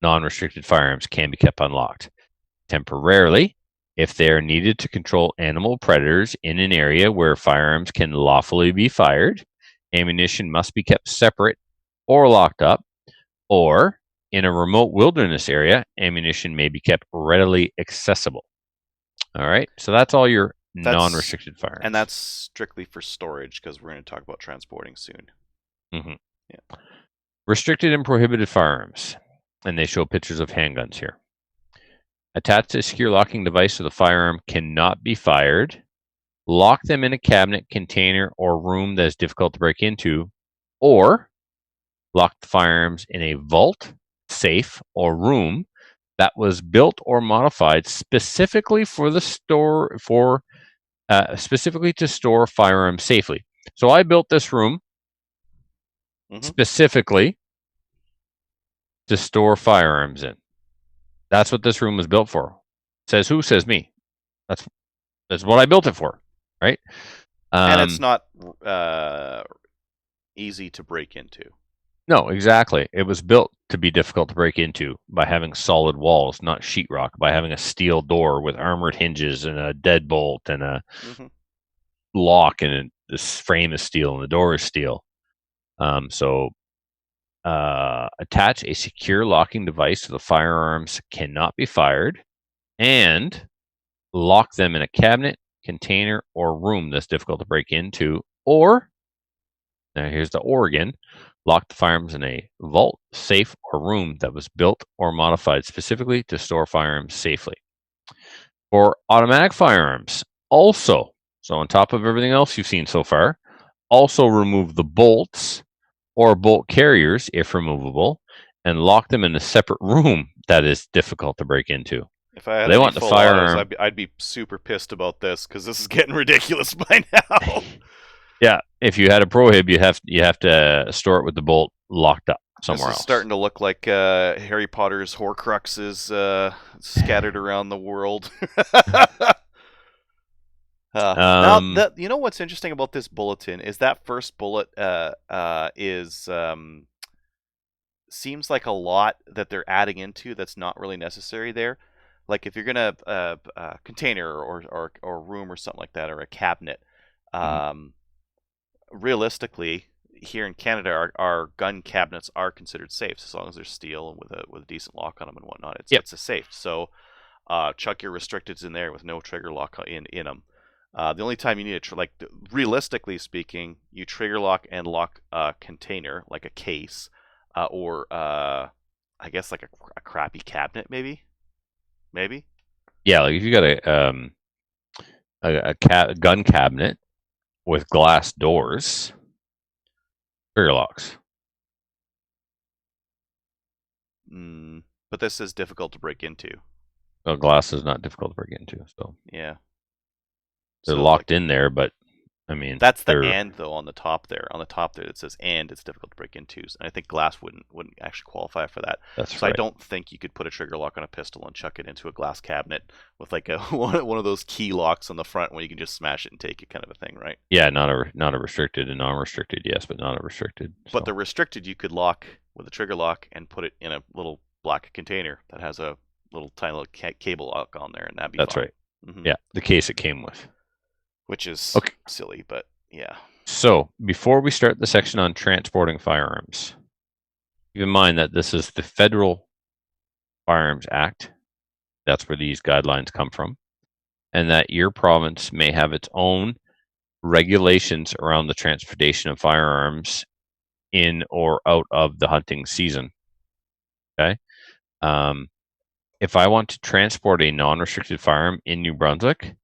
non-restricted firearms can be kept unlocked temporarily if they are needed to control animal predators in an area where firearms can lawfully be fired. Ammunition must be kept separate or locked up, or in a remote wilderness area, ammunition may be kept readily accessible. All right, so that's all your non-restricted firearms. And that's strictly for storage because we're going to talk about transporting soon. Yeah. Restricted and prohibited firearms, and they show pictures of handguns here. Attach a secure locking device so the firearm cannot be fired. Lock them in a cabinet, container, or room that is difficult to break into, or lock the firearms in a vault, safe, or room that was built or modified specifically for the specifically to store firearms safely. So I built this room specifically to store firearms in. That's what this room was built for. Says who? Says me. That's what I built it for, right? And it's not easy to break into. No, exactly. It was built to be difficult to break into by having solid walls, not sheetrock, by having a steel door with armored hinges and a deadbolt and a Mm-hmm. lock, and this frame is steel and the door is steel. So attach a secure locking device so the firearms cannot be fired, and lock them in a cabinet, container, or room that's difficult to break into. Or, now here's the or again, lock the firearms in a vault, safe, or room that was built or modified specifically to store firearms safely. For automatic firearms, also, so on top of everything else you've seen so far, also remove the bolts or bolt carriers, if removable, and lock them in a separate room that is difficult to break into. If I had They any want the full autos, firearm. I'd be super pissed about this because this is getting ridiculous by now. Yeah, if you had a prohib, you have to store it with the bolt locked up This somewhere is else. starting to look like Harry Potter's Horcruxes scattered around the world. Now, you know what's interesting about this bulletin is that first bullet is seems like a lot that they're adding into that's not really necessary there. Like if you're gonna container or room or something like that or a cabinet, um, realistically, here in Canada, our gun cabinets are considered safe as long as they're steel and with a decent lock on them and whatnot. It's a safe. So chuck your restricteds in there with no trigger lock in them. The only time you need realistically speaking, you trigger lock and lock a container like a case, or I guess like a crappy cabinet, maybe. Yeah, like if you got a gun cabinet with glass doors, trigger locks. But this is difficult to break into. Well, glass is not difficult to break into, so Yeah. they're So locked in there. But I mean, that's the they're and though on the top there. On the top there it says and it's difficult to break into. And I think glass wouldn't actually qualify for that. that's So I right. don't think you could put a trigger lock on a pistol and chuck it into a glass cabinet with like a one of those key locks on the front where you can just smash it and take it kind of a thing, right? Yeah, not a restricted and non-restricted, yes, but not a restricted. But So. the restricted you could lock with a trigger lock and put it in a little black container that has a little tiny little cable lock on there, and that'd be That's fine. right. Mm-hmm. Yeah, the case it came with. Which is Okay. silly, but yeah. So before we start the section on transporting firearms, keep in mind that this is the Federal Firearms Act. That's where these guidelines come from. And that your province may have its own regulations around the transportation of firearms in or out of the hunting season. Okay. If I want to transport a non-restricted firearm in New Brunswick,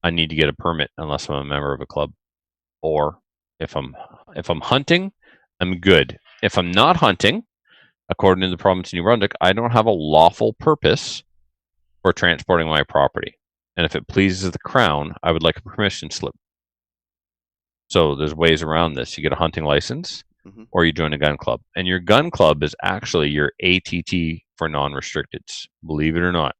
I need to get a permit unless I'm a member of a club. Or if I'm hunting, I'm good. If I'm not hunting, according to the province of New Brunswick, I don't have a lawful purpose for transporting my property. And if it pleases the Crown, I would like a permission slip. So there's ways around this. You get a hunting license, or you join a gun club. And your gun club is actually your ATT for non-restricteds, believe it or not.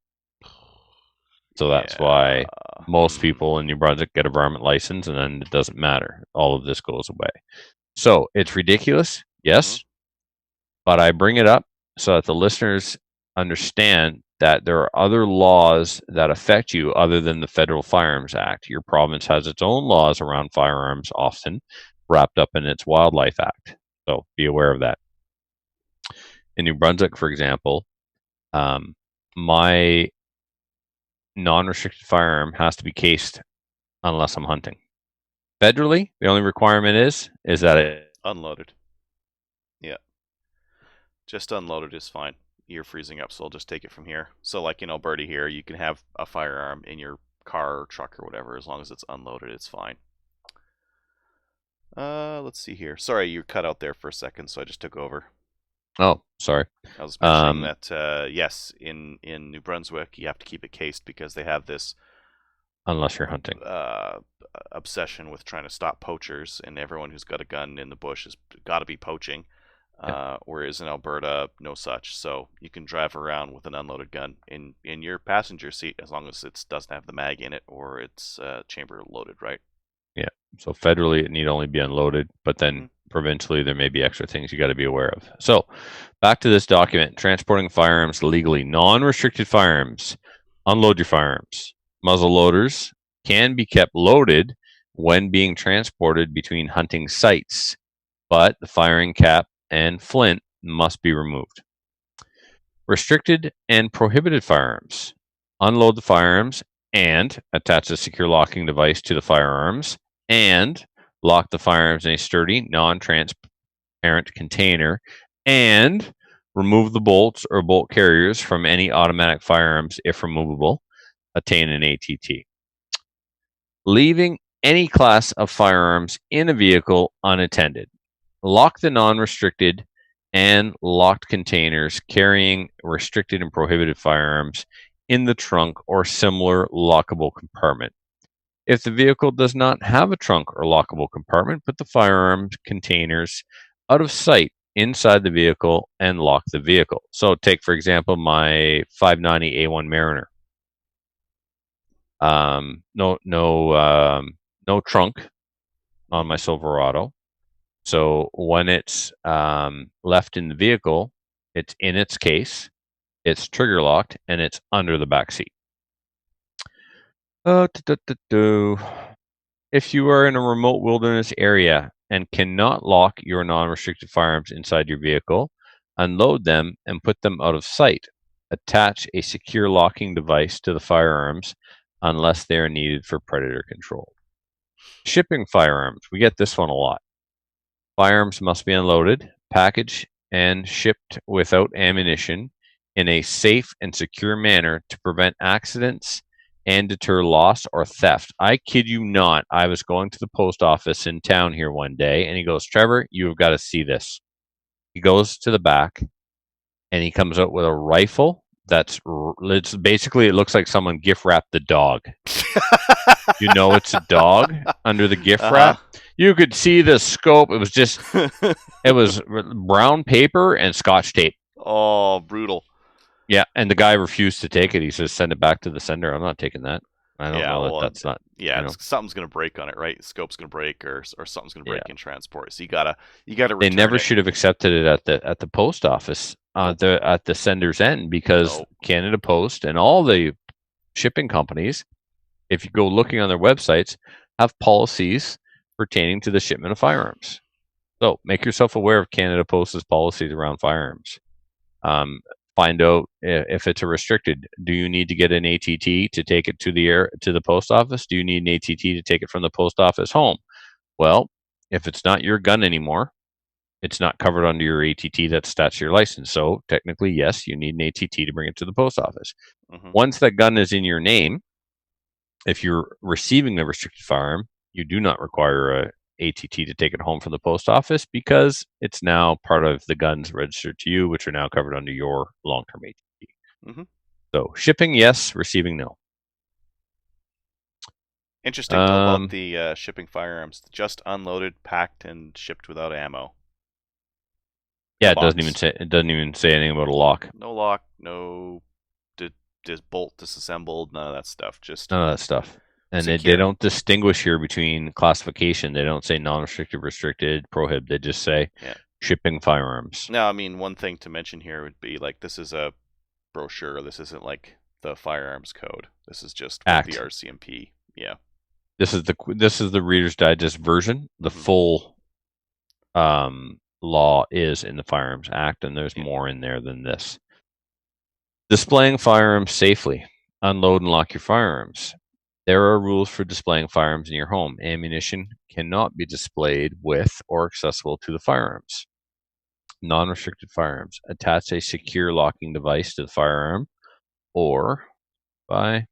So that's why most people in New Brunswick get a varmint license, and then it doesn't matter. All of this goes away. So it's ridiculous, yes, but I bring it up so that the listeners understand that there are other laws that affect you other than the Federal Firearms Act. Your province has its own laws around firearms, often wrapped up in its Wildlife Act. So be aware of that. In New Brunswick, for example, my non-restricted firearm has to be cased unless I'm hunting. Federally, the only requirement is that it unloaded. Yeah. Just unloaded is fine. You're freezing up, so I'll just take it from here. So like in Alberta here, you can have a firearm in your car or truck or whatever, as long as it's unloaded, it's fine. Let's see here. Sorry, you cut out there for a second, so I just took over. Oh, sorry. I was mentioning that yes, in New Brunswick, you have to keep it cased because they have this unless you're hunting obsession with trying to stop poachers, and everyone who's got a gun in the bush has got to be poaching. Whereas in Alberta, no such. So you can drive around with an unloaded gun in your passenger seat as long as it doesn't have the mag in it or it's chamber loaded, right? Yeah. So federally, it need only be unloaded, but then provincially, there may be extra things you got to be aware of. So, back to this document: transporting firearms legally, non-restricted firearms. Unload your firearms. Muzzle loaders can be kept loaded when being transported between hunting sites, but the firing cap and flint must be removed. Restricted and prohibited firearms. Unload the firearms and attach a secure locking device to the firearms and lock the firearms in a sturdy, non-transparent container and remove the bolts or bolt carriers from any automatic firearms if removable. Attain an ATT. Leaving any class of firearms in a vehicle unattended. Lock the non-restricted and locked containers carrying restricted and prohibited firearms in the trunk or similar lockable compartment. If the vehicle does not have a trunk or lockable compartment, put the firearms containers out of sight inside the vehicle and lock the vehicle. So take, for example, my 590 A1 Mariner. No trunk on my Silverado. So when it's left in the vehicle, it's in its case, it's trigger locked, and it's under the back seat. If you are in a remote wilderness area and cannot lock your non-restricted firearms inside your vehicle, unload them and put them out of sight. Attach a secure locking device to the firearms unless they are needed for predator control. Shipping firearms. We get this one a lot. Firearms must be unloaded, packaged, and shipped without ammunition in a safe and secure manner to prevent accidents and deter loss or theft. I kid you not. I was going to the post office in town here one day, and he goes, "Trevor, you've got to see this." He goes to the back, and he comes out with a rifle it's basically, it looks like someone gift wrapped the dog. You know it's a dog under the gift wrap. You could see the scope. It was brown paper and scotch tape. Oh, brutal. Yeah, and the guy refused to take it. He says, "Send it back to the sender. I'm not taking that." I don't know that's not. Yeah, something's gonna break on it, right? The scope's gonna break, or something's gonna break in transport. So you gotta return They never it. should have accepted it at the post office at the sender's end, because Canada Post and all the shipping companies, if you go looking on their websites, have policies pertaining to the shipment of firearms. So make yourself aware of Canada Post's policies around firearms. Find out if it's a restricted. Do you need to get an ATT to take it to the post office? Do you need an ATT to take it from the post office home? Well, if it's not your gun anymore, it's not covered under your ATT that's attached to your license. So technically, yes, you need an ATT to bring it to the post office. Once that gun is in your name, if you're receiving a restricted firearm, you do not require a ATT to take it home from the post office, because it's now part of the guns registered to you, which are now covered under your long-term ATT. So shipping, yes. Receiving, no. Interesting about the shipping firearms. Just unloaded, packed, and shipped without ammo. Yeah, it doesn't even say anything about a lock. No lock, no bolt disassembled, none of that stuff. Just none of that stuff. And they don't distinguish here between classification. They don't say non-restricted, restricted, prohibit. They just say shipping firearms. Now, I mean, one thing to mention here would be, like, this is a brochure. This isn't like the firearms code. This is just the RCMP. Yeah. This is the Reader's Digest version. The full law is in the Firearms Act, and there's more in there than this. Displaying firearms safely. Unload and lock your firearms. There are rules for displaying firearms in your home. Ammunition cannot be displayed with or accessible to the firearms. Non-restricted firearms. Attach a secure locking device to the firearm, or by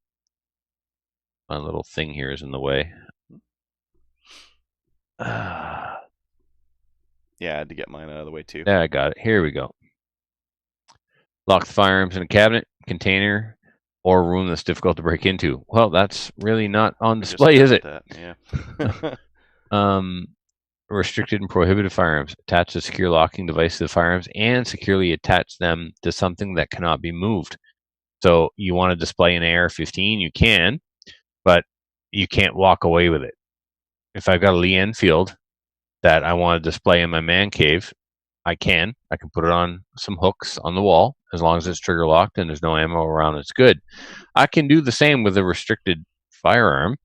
my little thing here is in the way. Yeah, I had to get mine out of the way too. Yeah, I got it. Here we go. Lock the firearms in a cabinet, container, or a room that's difficult to break into. Well, that's really not on display, is it? Yeah. Restricted and prohibited firearms. Attach a secure locking device to the firearms and securely attach them to something that cannot be moved. So you want to display an AR-15, you can, but you can't walk away with it. If I've got a Lee Enfield that I want to display in my man cave, I can put it on some hooks on the wall as long as it's trigger locked and there's no ammo around. It's good. I can do the same with a restricted firearm,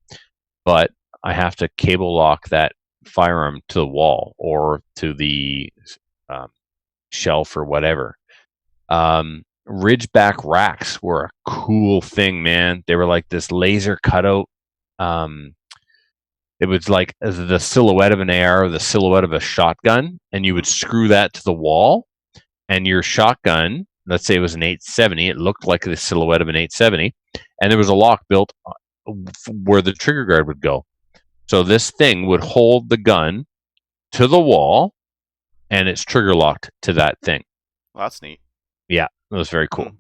but I have to cable lock that firearm to the wall or to the um, shelf or whatever. Ridgeback racks were a cool thing, man. They were like this laser cutout. It was like the silhouette of an AR or the silhouette of a shotgun, and you would screw that to the wall, and your shotgun, let's say it was an 870, it looked like the silhouette of an 870, and there was a lock built where the trigger guard would go. So this thing would hold the gun to the wall, and it's trigger locked to that thing. Well, that's neat. Yeah, it was very cool.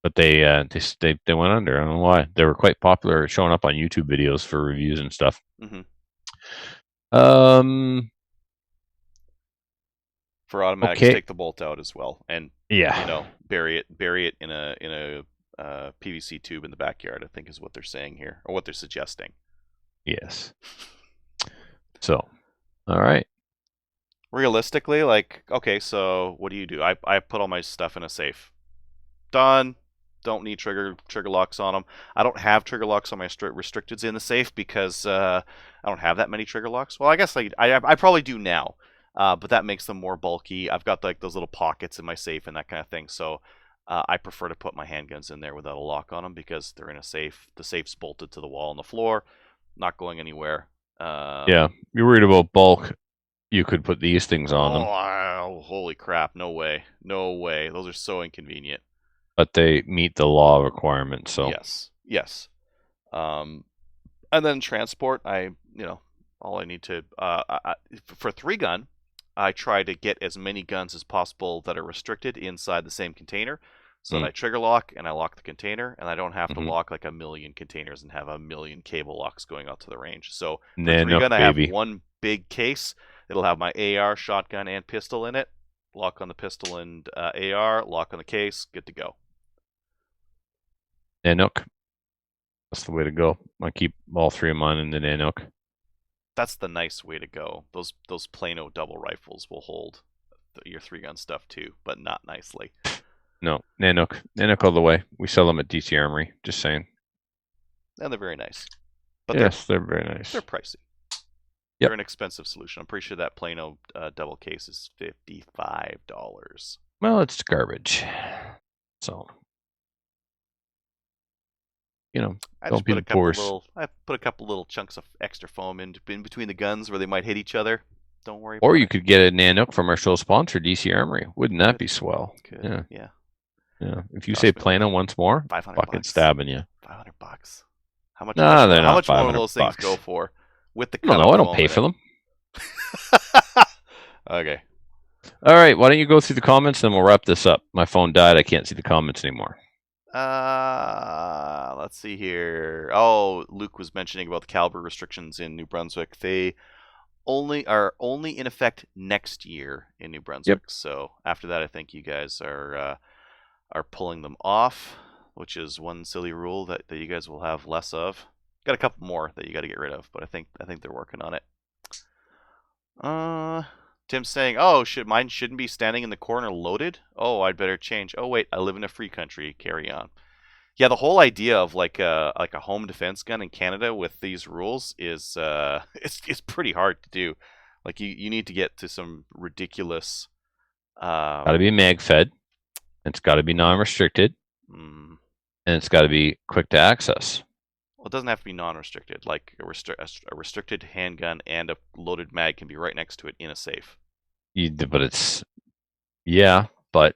But they went under. I don't know why. They were quite popular, showing up on YouTube videos for reviews and stuff. For automatics, take the bolt out as well, and yeah, bury it in a PVC tube in the backyard. I think is what they're saying here, or what they're suggesting. Yes. So, all right. Realistically, like, okay, so what do? I put all my stuff in a safe. Done. Don't need trigger locks on them. I don't have trigger locks on my restricteds in the safe because I don't have that many trigger locks. Well, I guess I probably do now, but that makes them more bulky. I've got like those little pockets in my safe and that kind of thing. So I prefer to put my handguns in there without a lock on them because they're in a safe. The safe's bolted to the wall and the floor, not going anywhere. Yeah, you're worried about bulk. You could put these things on them. Oh, holy crap! No way! No way! Those are so inconvenient. But they meet the law requirements, so yes. And then transport, all I need to for 3-gun, I try to get as many guns as possible that are restricted inside the same container, so that I trigger lock and I lock the container, and I don't have to lock like a million containers and have a million cable locks going out to the range. So for 3-gun, I have one big case. It'll have my AR, shotgun, and pistol in it. Lock on the pistol and AR, lock on the case, good to go. Nanook. That's the way to go. I keep all 3 of mine in the Nanook. That's the nice way to go. Those Plano double rifles will hold your 3-gun stuff too, but not nicely. No, Nanook all the way. We sell them at DC Armory. Just saying. And they're very nice. But yes, they're very nice. They're pricey. Yep. They're an expensive solution. I'm pretty sure that Plano double case is $55. Well, it's garbage. So, don't be the poorest. I put a couple little chunks of extra foam in between the guns where they might hit each other. Don't worry. Or you could get a Nanook from our show sponsor, DC Armory. Wouldn't that be swell? Could. Yeah. If you say Plano once more, fucking stabbing you. $500. How much? No, they're not. How much more will those things go for? With the no, I don't pay for them. Okay. All right, why don't you go through the comments, then we'll wrap this up. My phone died. I can't see the comments anymore. Let's see here. Oh, Luke was mentioning about the caliber restrictions in New Brunswick. They are only in effect next year in New Brunswick. Yep. So after that, I think you guys are pulling them off, which is one silly rule that you guys will have less of. Got a couple more that you got to get rid of, but I think they're working on it. Tim's saying, "Oh, mine shouldn't be standing in the corner loaded? Oh, I'd better change. Oh, wait, I live in a free country. Carry on." Yeah, the whole idea of like a home defense gun in Canada with these rules is it's pretty hard to do. Like you need to get to some ridiculous. Got to be mag fed. It's got to be non-restricted, and it's got to be quick to access. Well, it doesn't have to be non-restricted. Like a restricted handgun and a loaded mag can be right next to it in a safe. But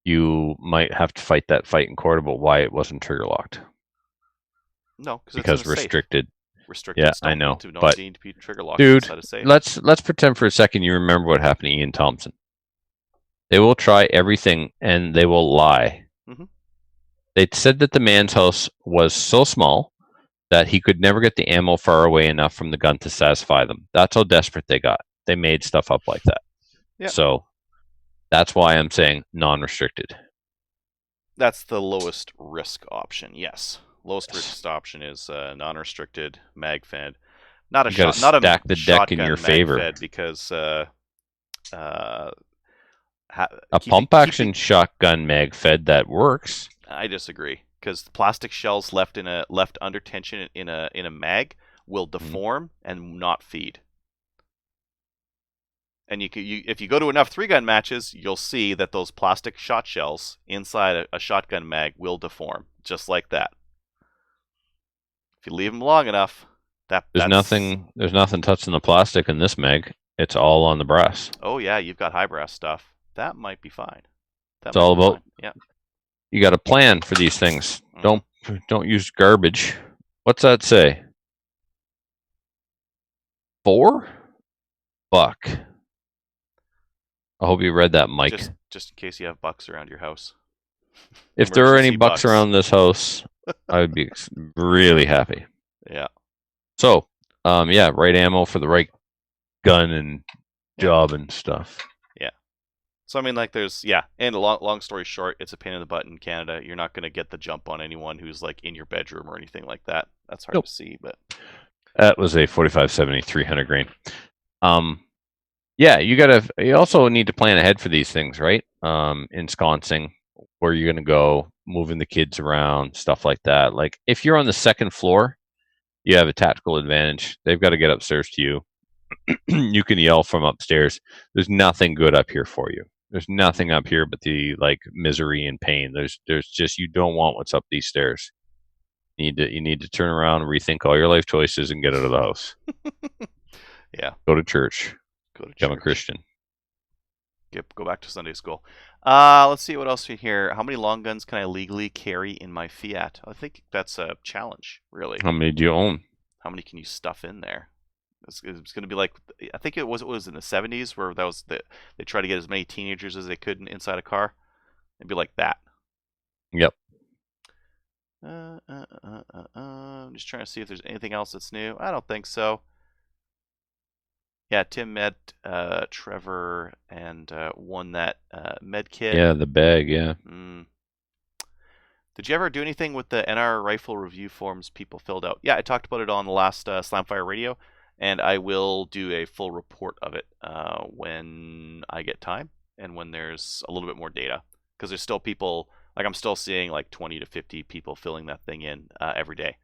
you might have to fight that fight in court about why it wasn't trigger locked. No, because restricted. Restricted. Yeah, I know. But need to be trigger locked dude, inside a safe. let's pretend for a second you remember what happened to Ian Thompson. They will try everything and they will lie. They said that the man's house was so small that he could never get the ammo far away enough from the gun to satisfy them. That's how desperate they got. They made stuff up like that. Yeah. So that's why I'm saying non-restricted. That's the lowest risk option, yes. Lowest risk option is non-restricted, mag-fed. Not a You gotta shot, not stack a the deck in your shotgun mag favor. fed because A keeping pump action shotgun mag fed that works. I disagree because the plastic shells left under tension in a mag will deform and not feed. And if you go to enough 3-gun matches, you'll see that those plastic shot shells inside a shotgun mag will deform just like that. If you leave them long enough, There's nothing touching the plastic in this mag. It's all on the brass. Oh yeah, you've got high brass stuff. That might be fine. It's all about. Yeah. You got a plan for these things. Don't use garbage. What's that say? $4? I hope you read that, Mike. Just in case you have bucks around your house. If there are any bucks around this house, I would be really happy. Yeah. So, right ammo for the right gun and job and stuff. Yeah. So I mean, like, and a long story short, it's a pain in the butt in Canada. You're not going to get the jump on anyone who's like in your bedroom or anything like that. That's hard to see, but that was a 45-70 300 grain. You also need to plan ahead for these things, right? Ensconcing, where you're going to go, moving the kids around, stuff like that. Like if you're on the second floor, you have a tactical advantage. They've got to get upstairs to you. You can yell from upstairs. There's nothing good up here for you. There's nothing up here but the misery and pain. There's just, you don't want what's up these stairs. You need to turn around and rethink all your life choices and get out of the house. Yeah. Go to church. Become a Christian. Go back to Sunday school. Let's see what else we here. How many long guns can I legally carry in my Fiat? I think that's a challenge, really. How many do you own? How many can you stuff in there? It's going to be like, I think it was in the 70s where they tried to get as many teenagers as they could inside a car. It'd be like that. Yep. I'm just trying to see if there's anything else that's new. I don't think so. Yeah, Tim met Trevor and won that med kit. Yeah, the bag, yeah. Did you ever do anything with the NR rifle review forms people filled out? Yeah, I talked about it on the last Slamfire Radio, and I will do a full report of it when I get time and when there's a little bit more data. Because there's still people, I'm still seeing 20 to 50 people filling that thing in every day.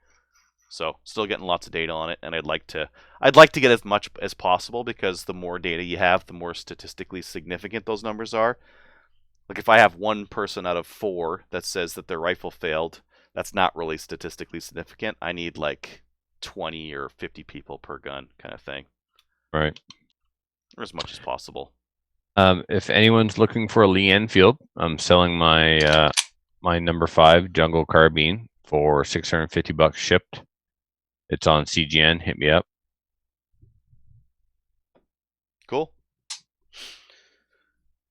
So still getting lots of data on it, and I'd like to get as much as possible, because the more data you have, the more statistically significant those numbers are. Like if I have one person out of 4 that says that their rifle failed, that's not really statistically significant. I need 20 or 50 people per gun kind of thing. Right. Or as much as possible. If anyone's looking for a Lee Enfield, I'm selling my my number 5 jungle carbine for $650 shipped. It's on CGN. Hit me up. Cool.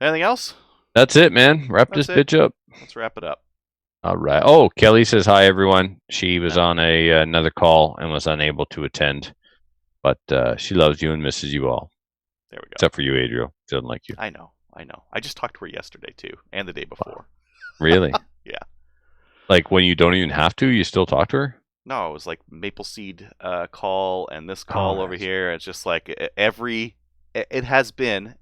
Anything else? That's it, man. Wrap this bitch up. Let's wrap it up. All right. Oh, Kelly says hi, everyone. She was on another call and was unable to attend, but she loves you and misses you all. There we go. Except for you, Adriel. She doesn't like you. I know. I just talked to her yesterday too, and the day before. Really? Yeah. When you don't even have to, you still talk to her? No, it was Maple Seed call and this call over here. It's just it has been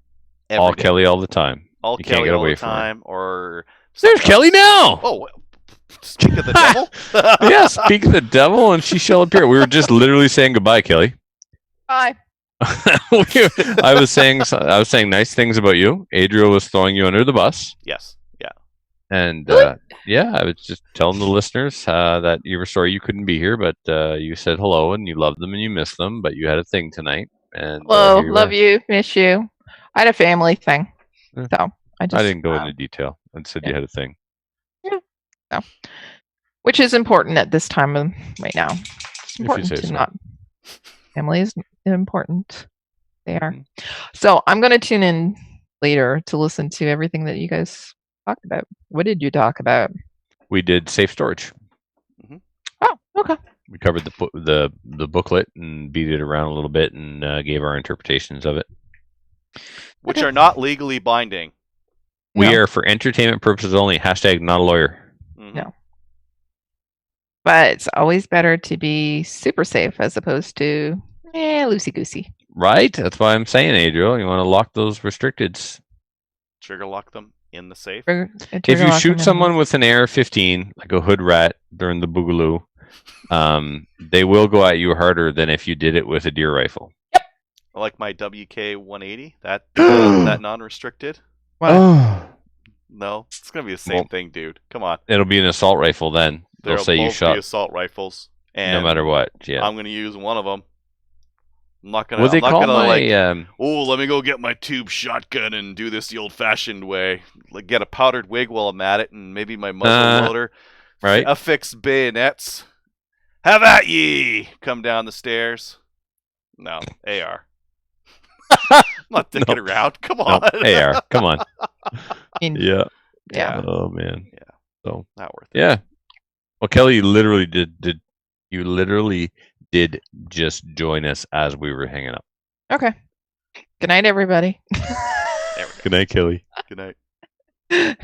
all day. Kelly all the time. All you Kelly can't get all away the from time, her. or there's Kelly now. Oh, speak of the devil. Yeah, speak of the devil, and she shall appear. We were just literally saying goodbye, Kelly. Bye. I was saying nice things about you. Adriel was throwing you under the bus. Yes. Yeah. And I was just telling the listeners that you were sorry you couldn't be here, but you said hello and you loved them and you missed them, but you had a thing tonight. And hello, love you, miss you. I had a family thing, so I didn't go into detail. I said you had a thing. Yeah. So, which is important at this time of right now. It's important to not. Family is important. They are. So I'm going to tune in later to listen to everything that you guys talked about. What did you talk about? We did safe storage. Mm-hmm. Oh, okay. We covered the booklet and beat it around a little bit and gave our interpretations of it, which are not legally binding. We are for entertainment purposes only. # not a lawyer. Mm-hmm. No. But it's always better to be super safe as opposed to Loosey goosey. Right? That's why I'm saying, Adriel, you want to lock those restricteds. Trigger lock them in the safe. If you shoot someone with an AR-15, like a hood rat during the boogaloo, they will go at you harder than if you did it with a deer rifle. I like my WK-180. That non-restricted. What? No, it's gonna be the same thing, dude. Come on. It'll be an assault rifle then. They'll say you shot. Be assault rifles, and no matter what. Yeah. I'm gonna use one of them. I'm not gonna. What they call my let me go get my tube shotgun and do this the old-fashioned way. Like get a powdered wig while I'm at it, and maybe my muzzle loader. Right. Affix bayonets. Have at ye! Come down the stairs. No, AR. I'm not dicking around. Come on. No, AR. Come on. Yeah. Oh man. Yeah. So not worth it. Yeah. Well, Kelly, you literally did just join us as we were hanging up. Okay. Good night, everybody. Good night, Kelly. Good night.